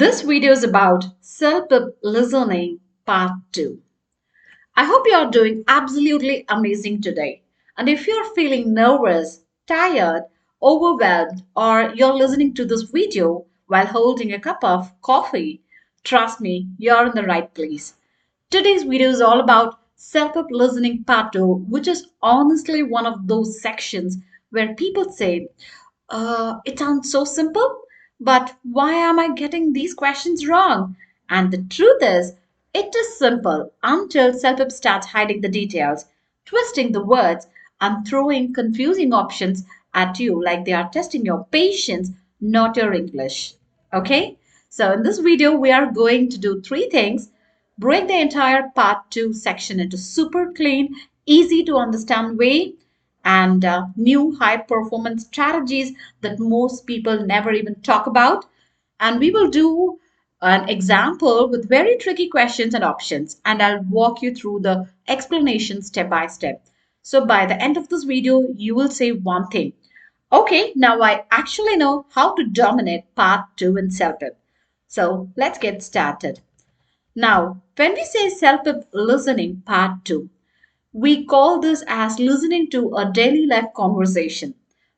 This video is about CELPIP listening part 2. I hope you are doing absolutely amazing today. And if you're feeling nervous, tired, overwhelmed, or you're listening to this video while holding a cup of coffee, trust me, you're in the right place. Today's video is all about CELPIP listening part 2, which is honestly one of those sections where people say, it sounds so simple, but why am I getting these questions wrong? And the truth is, it is simple until CELPIP starts hiding the details, twisting the words, and throwing confusing options at you like they are testing your patience, not your English. Okay? So, in this video, we are going to do three things: break the entire part 2 section into super clean, easy to understand way, and new high performance strategies that most people never even talk about. And we will do an example with very tricky questions and options, and I'll walk you through the explanation step by step. So by the end of this video, you will say one thing. Okay, now I actually know how to dominate part 2 in CELPIP. So let's get started. Now, when we say CELPIP listening part 2, we call this as listening to a daily life conversation.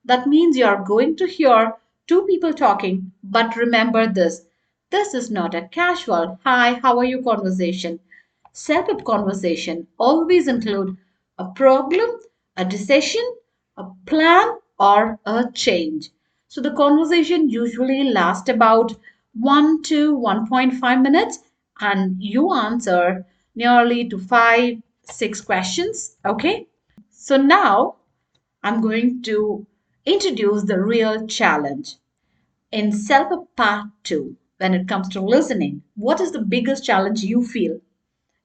That means you are going to hear two people talking, but remember this: this is not a casual, hi, how are you conversation. Self-help conversation always include a problem, a decision, a plan, or a change. So the conversation usually lasts about 1 to 1.5 minutes, and you answer nearly to 5, 6 questions. Okay. So now I'm going to introduce the real challenge. In self part 2, when it comes to listening, what is the biggest challenge you feel?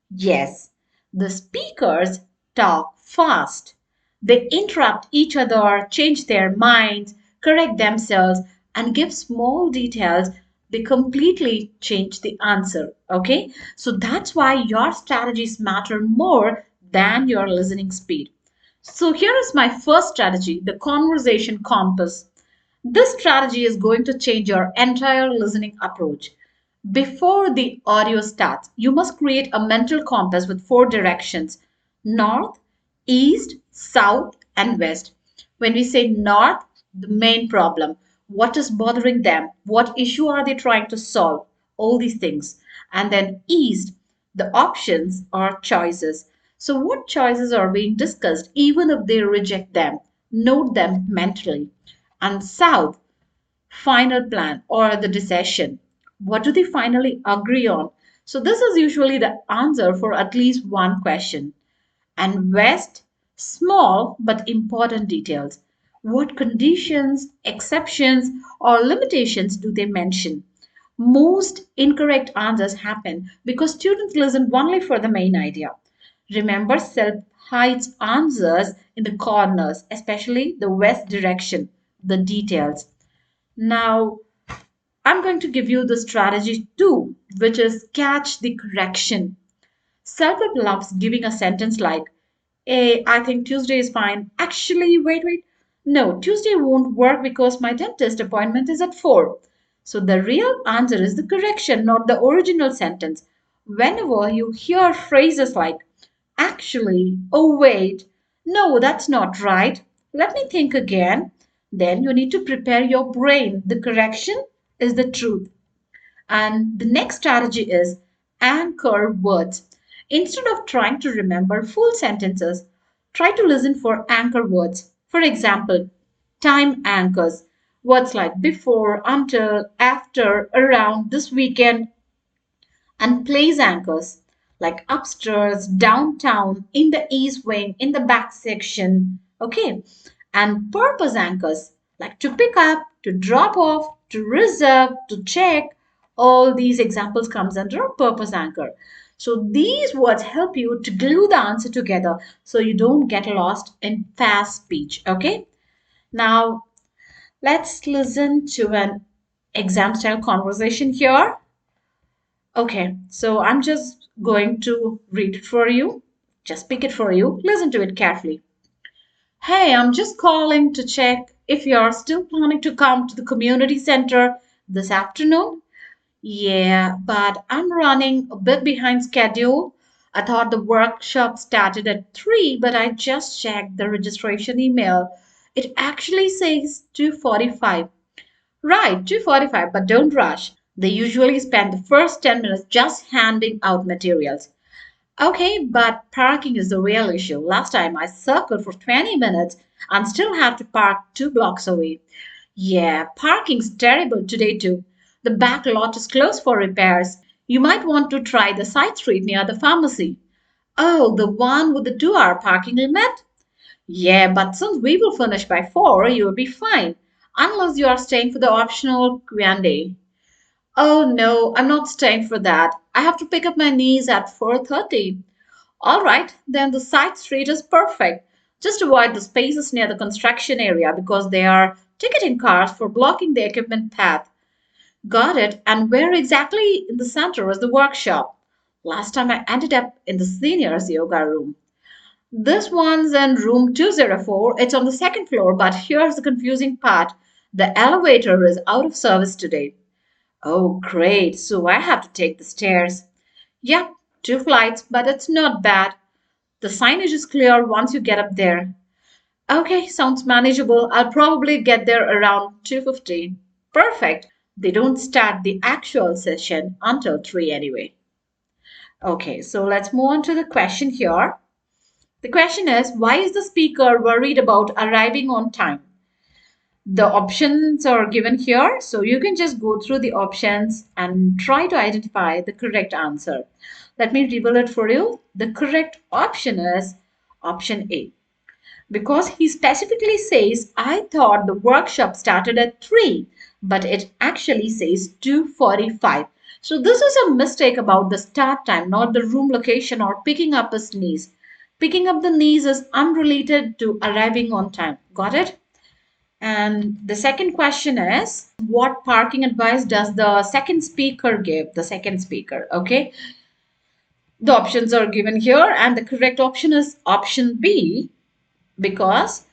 Yes, the speakers talk fast. They interrupt each other, change their minds, correct themselves, and give small details. They completely change the answer. Okay, so that's why your strategies matter more than your listening speed. So here is my first strategy, the conversation compass. This strategy is going to change your entire listening approach. Before the audio starts, you must create a mental compass with 4 directions: north, east, south, and west. When we say north, the main problem, what is bothering them, what issue are they trying to solve, all these things. And then east, the options or choices. So, what choices are being discussed, even if they reject them? Note them mentally. And south, final plan or the decision. What do they finally agree on? So, this is usually the answer for at least one question. And West, small but important details. What conditions, exceptions, or limitations do they mention? Most incorrect answers happen because students listen only for the main idea. Remember, self hides answers in the corners, especially the west direction, the details. Now, I'm going to give you the strategy two, which is catch the correction. Self-help loves giving a sentence like, hey, I think Tuesday is fine. Actually, wait. No, Tuesday won't work because my dentist appointment is at 4. So the real answer is the correction, not the original sentence. Whenever you hear phrases like, actually, oh, wait, no, that's not right. Let me think again. Then you need to prepare your brain. The correction is the truth. And the next strategy is anchor words. Instead of trying to remember full sentences, try to listen for anchor words. For example, time anchors. Words like before, until, after, around, this weekend, and place anchors like upstairs, downtown, in the east wing, in the back section. Okay. And purpose anchors like to pick up, to drop off, to reserve, to check. All these examples comes under a purpose anchor. So these words help you to glue the answer together so you don't get lost in fast speech. Okay. Now let's listen to an exam style conversation here. Okay, so I'm just going to read it for you. Just pick it for you. Listen to it carefully. Hey, I'm just calling to check if you're still planning to come to the community center this afternoon. Yeah, but I'm running a bit behind schedule. I thought the workshop started at 3, but I just checked the registration email. It actually says 2:45. Right, 2:45, but don't rush. They usually spend the first 10 minutes just handing out materials. Okay, but parking is the real issue. Last time I circled for 20 minutes and still had to park 2 blocks away. Yeah, parking's terrible today too. The back lot is closed for repairs. You might want to try the side street near the pharmacy. Oh, the one with the 2 hour parking limit? Yeah, but since we will finish by 4, you'll be fine. Unless you are staying for the optional Q&A. Oh no, I'm not staying for that. I have to pick up my niece at 4:30. All right, then the side street is perfect. Just avoid the spaces near the construction area because they are ticketing cars for blocking the equipment path. Got it. And where exactly in the center is the workshop? Last time I ended up in the seniors yoga room. This one's in room 204. It's on the second floor, but here's the confusing part. The elevator is out of service today. Oh, great. So I have to take the stairs. Yep, 2 flights, but it's not bad. The signage is clear once you get up there. Okay, sounds manageable. I'll probably get there around 2:15. Perfect. They don't start the actual session until 3 anyway. Okay, so let's move on to the question here. The question is, why is the speaker worried about arriving on time? The options are given here, so you can just go through the options and try to identify the correct answer. Let me reveal it for you. The correct option is option A. Because he specifically says, I thought the workshop started at 3, but it actually says 2:45. So this is a mistake about the start time, not the room location or picking up his niece. Picking up the niece is unrelated to arriving on time. Got it? And the second question is, what parking advice does the second speaker give? The second speaker, okay? The options are given here, and the correct option is option B because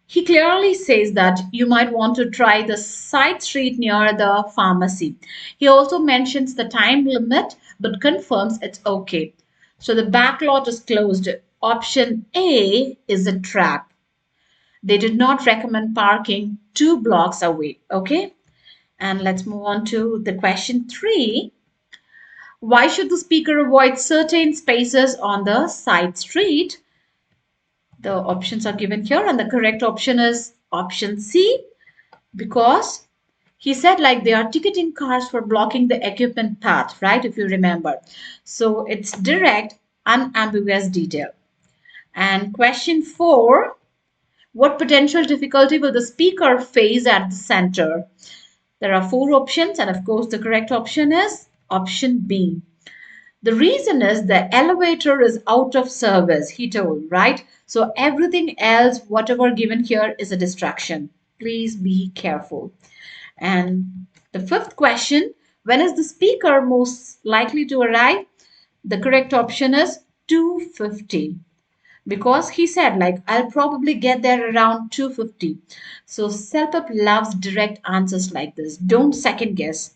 he clearly says that you might want to try the side street near the pharmacy. He also mentions the time limit but confirms it's okay. So the back lot is closed. Option A is a trap. They did not recommend parking 2 blocks away. Okay. And let's move on to the question 3. Why should the speaker avoid certain spaces on the side street? The options are given here, and the correct option is option C because he said like they are ticketing cars for blocking the equipment path, right? If you remember. So it's direct, unambiguous detail. And question 4. What potential difficulty will the speaker face at the center? There are 4 options, and of course, the correct option is option B. The reason is the elevator is out of service, he told, right? So everything else, whatever given here, is a distraction. Please be careful. And the fifth question, when is the speaker most likely to arrive? The correct option is 2:50 because he said like I'll probably get there around 2:50. So CELPIP loves direct answers like this. Don't second guess.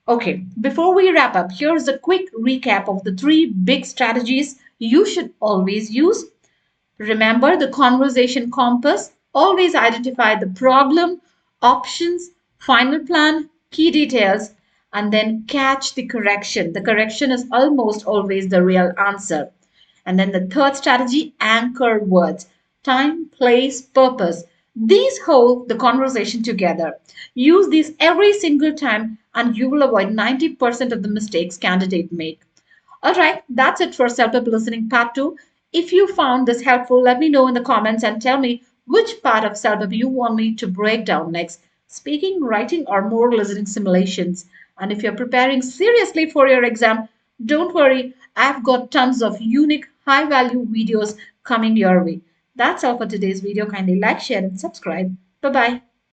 Okay, before we wrap up, here's a quick recap of the 3 big strategies you should always use. Remember the conversation compass. Always identify the problem, options, final plan, key details, and then catch the correction. The correction is almost always the real answer. And then the third strategy, anchor words. Time, place, purpose. These hold the conversation together. Use these every single time and you will avoid 90% of the mistakes candidates make. All right, that's it for self-help listening part 2. If you found this helpful, let me know in the comments and tell me which part of self-help you want me to break down next. Speaking, writing, or more listening simulations. And if you're preparing seriously for your exam, don't worry, I've got tons of unique, high-value videos coming your way. That's all for today's video. Kindly like, share, and subscribe. Bye-bye.